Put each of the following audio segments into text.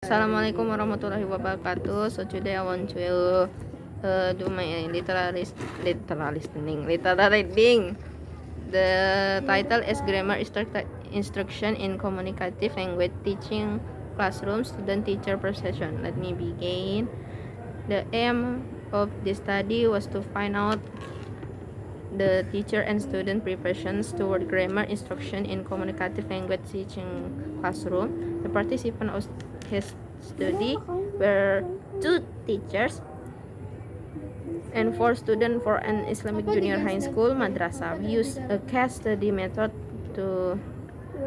Assalamualaikum warahmatullahi wabarakatuh. So today I want to do my literary reading. The title is Grammar Instruction in Communicative Language Teaching Classroom Student Teacher Procession. Let me begin. The aim of this study was to find out the teacher and student preparations toward grammar instruction in communicative language teaching classroom. The participants of his study were 2 teachers and 4 students for an Islamic junior high school madrasah. We used a case study method to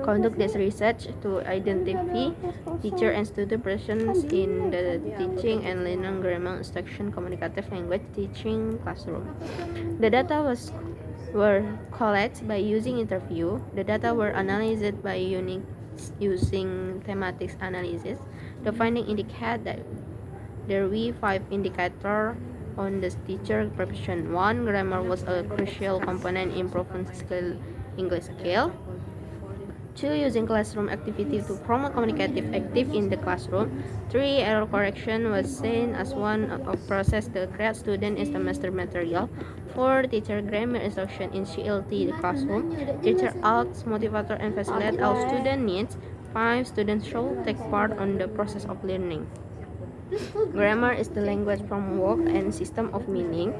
conduct this research to identify teacher and student presence in the teaching and learning grammar instruction communicative language teaching classroom. The data were collected by using interview. The data were analyzed by using thematic analysis. The findings indicate that there were 5 indicators on the teacher preparation. 1. Grammar was a crucial component in improving English skill. 2. Using classroom activity to promote communicative active in the classroom. 3. Error correction was seen as one of process to create student is the master material. 4. Teacher grammar instruction in CLT the classroom. Teacher acts, motivator and facilitate all student needs. 5. Students should take part on the process of learning. Grammar is the language framework and system of meaning.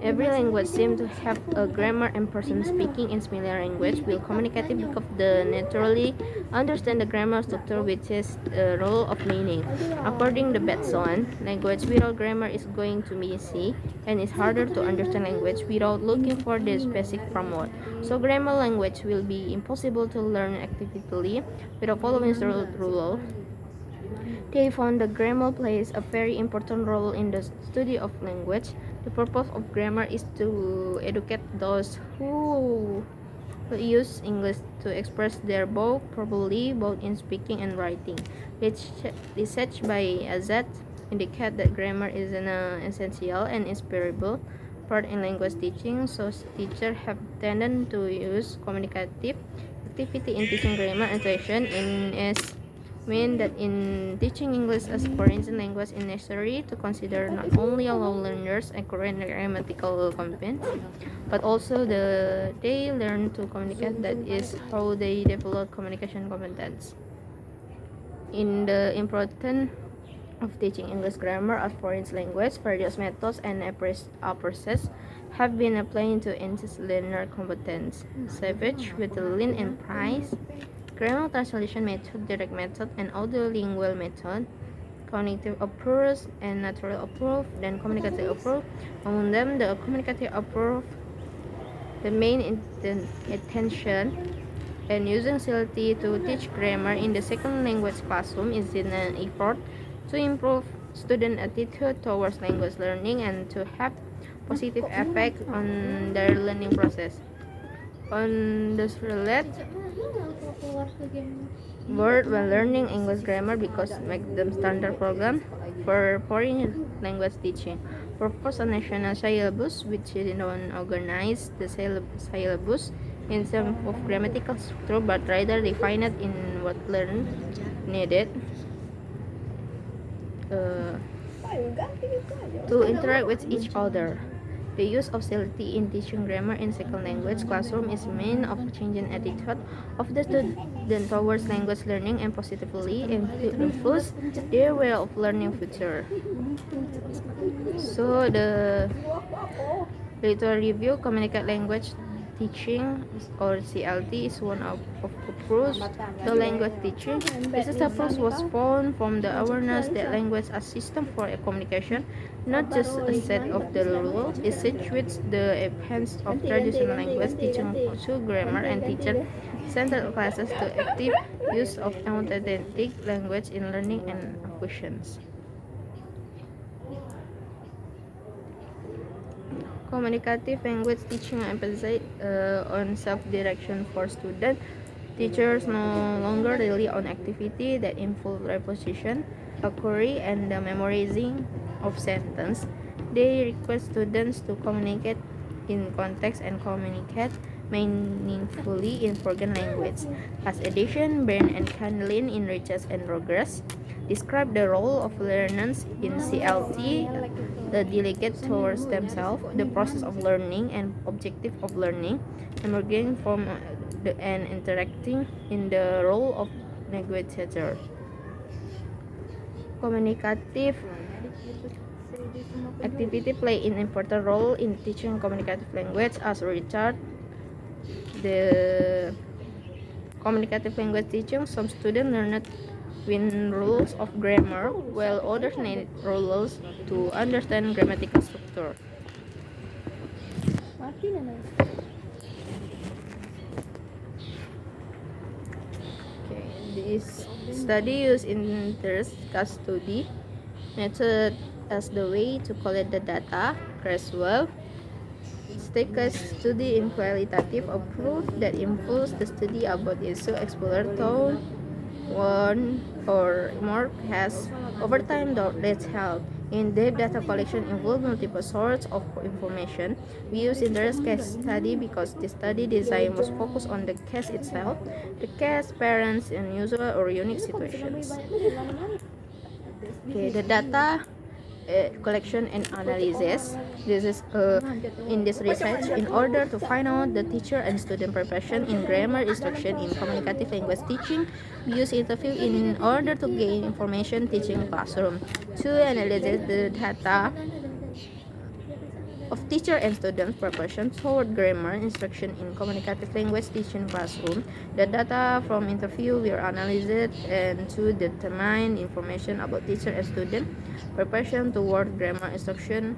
Every language seems to have a grammar, and person speaking in similar language will communicate because they naturally understand the grammar structure, which is the role of meaning. According to Batson, language without grammar is going to be easy, and it's harder to understand language without looking for the basic framework. So grammar language will be impossible to learn actively without following the rule. They found that grammar plays a very important role in the study of language. The purpose of grammar is to educate those who use English to express their both properly, both in speaking and writing. Research by Azad indicate that grammar is an essential and inseparable part in language teaching, so teachers have tended to use communicative activity in teaching grammar instruction in as mean that in teaching English as foreign language is necessary to consider not only allow learners accurate grammatical competence, but also they learn to communicate. That is how they develop communication competence. In the importance of teaching English grammar as foreign language, various methods and approaches have been applied to enhance learner competence. Savage, Whittlin, and Price. Grammar translation method, direct method, and audiolingual method, cognitive approach, and natural approach, then communicative approach. Among them, the communicative approach, the main intention and using CLT to teach grammar in the second language classroom is in an effort to improve student attitude towards language learning and to have positive effect on their learning process. On this relate word when learning English grammar because make them standard program for foreign language teaching. Purpose a national syllabus which is don't organize the syllabus in terms of grammatical structure but rather define it in what learned needed to interact with each other. The use of CLT in teaching grammar in second language classroom is mean of changing attitude of the student towards language learning and positively influence their way of learning future. So the literary review communicate language teaching or CLT is one of approach to language teaching. This approach was found from the awareness that language as system for communication, not just a set of the rules. It situates the enhance of traditional language teaching to grammar and teacher centered classes to active use of authentic language in learning and acquisitions. Communicative language teaching emphasizes on self-direction for students. Teachers no longer rely on activity that involve repetition, query, and the memorizing of sentence. They request students to communicate in context and communicate meaningfully in foreign language. As addition, Baird and Candlin in Research and Progress Describe the role of learners in CLT, the delegate towards themselves, the process of learning and objective of learning, emerging from and interacting in the role of negotiator. Communicative activity play an important role in teaching communicative language as Richard. The communicative language teaching, some students learned with rules of grammar, while others need rules to understand grammatical structure. Okay, this study used interest case study method as the way to collect the data. Creswell take case study in qualitative approach that involves the study about issue explored through one or more has over time that help. In-depth data collection involves multiple sources of information. We use interest case study because the study design was focused on the case itself, the case, parents, unusual or unique situations. Okay, the data collection and analysis. This is in this research in order to find out the teacher and student preparation in grammar instruction in communicative language teaching. We use interview in order to gain information teaching classroom. To analyze the data of teacher and student preparation toward grammar instruction in communicative language teaching classroom. The data from interview were analyzed and to determine information about teacher and student preparation toward grammar instruction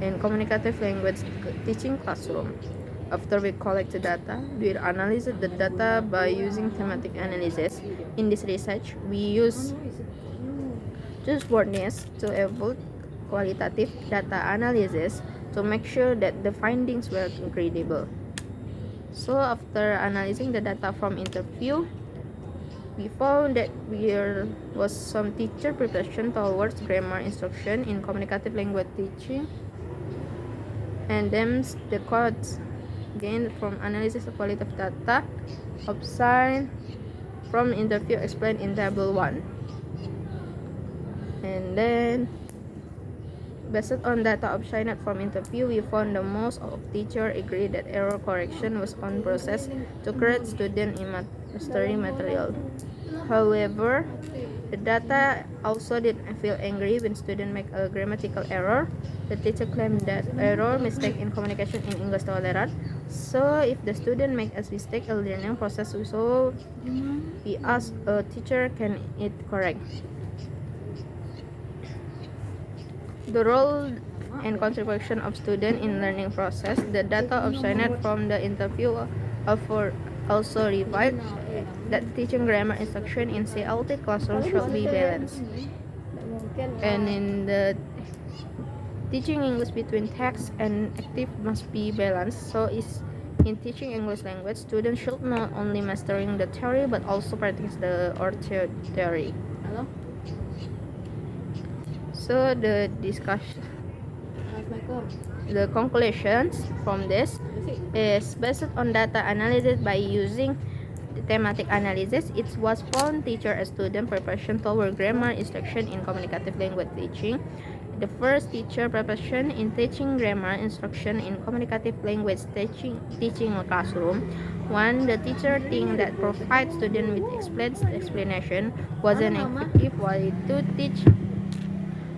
in communicative language teaching classroom. After we collect the data, we analyze the data by using thematic analysis. In this research, we use trustworthiness to evaluate qualitative data analysis to make sure that the findings were credible. So after analyzing the data from interview, we found that there was some teacher preparation towards grammar instruction in communicative language teaching, and then the codes gained from analysis of qualitative data obtained from interview explained in table 1. And then based on data obtained from interview, we found that most of teachers agreed that error correction was on process to correct student in mastering material. However, the data also didn't feel angry when students make a grammatical error. The teacher claimed that error, mistake in communication in English tolerant. So if the student make a mistake, a learning process so we ask a teacher, can it correct? The role and contribution of students in learning process. The data obtained from the interview also revealed that teaching grammar instruction in CLT classroom should be balanced. And in the teaching English between text and active must be balanced. So is in teaching English language, students should not only mastering the theory but also practice the ortho theory. So the discussion, the conclusions from this is based on data analysis by using thematic analysis. It was found teacher and student preparation toward grammar instruction in communicative language teaching. The first teacher preparation in teaching grammar instruction in communicative language teaching classroom. One, the teacher think that provide student with explanation wasn't effective while to teach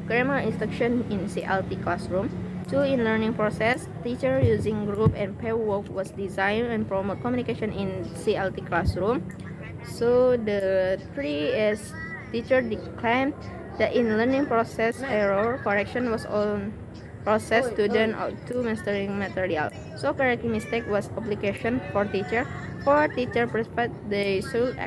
grammar instruction in CLT classroom. 2. In learning process, teacher using group and pair work was designed and promote communication in CLT classroom. So the 3 is teacher declared that in learning process error correction was on process student to mastering material. So correcting mistake was application for teacher. For teacher perspective, they should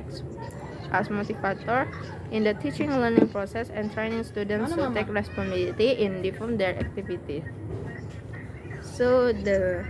as motivator in the teaching learning process and training students to take responsibility in developing their activity. So the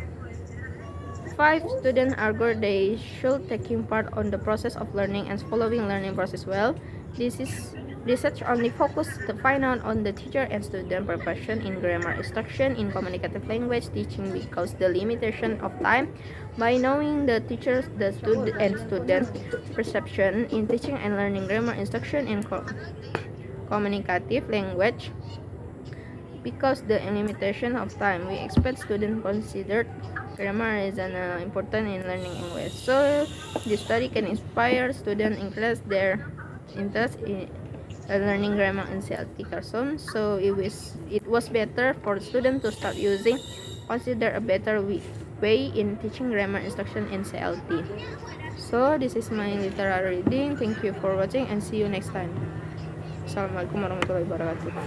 5 students argued they should taking part on the process of learning and following learning process well. This is Research only focused to find out on the teacher and student preparation in grammar instruction in communicative language teaching because the limitation of time. By knowing the teachers, the student and student perception in teaching and learning grammar instruction in communicative language, because the limitation of time, we expect students considered grammar is an important in learning English. So this study can inspire students increase their interest in learning grammar in CLT classroom. So it was better for students to start using consider a better way in teaching grammar instruction in CLT. So this is my literary reading. Thank you for watching and see you next time. Assalamualaikum warahmatullahi wabarakatuh.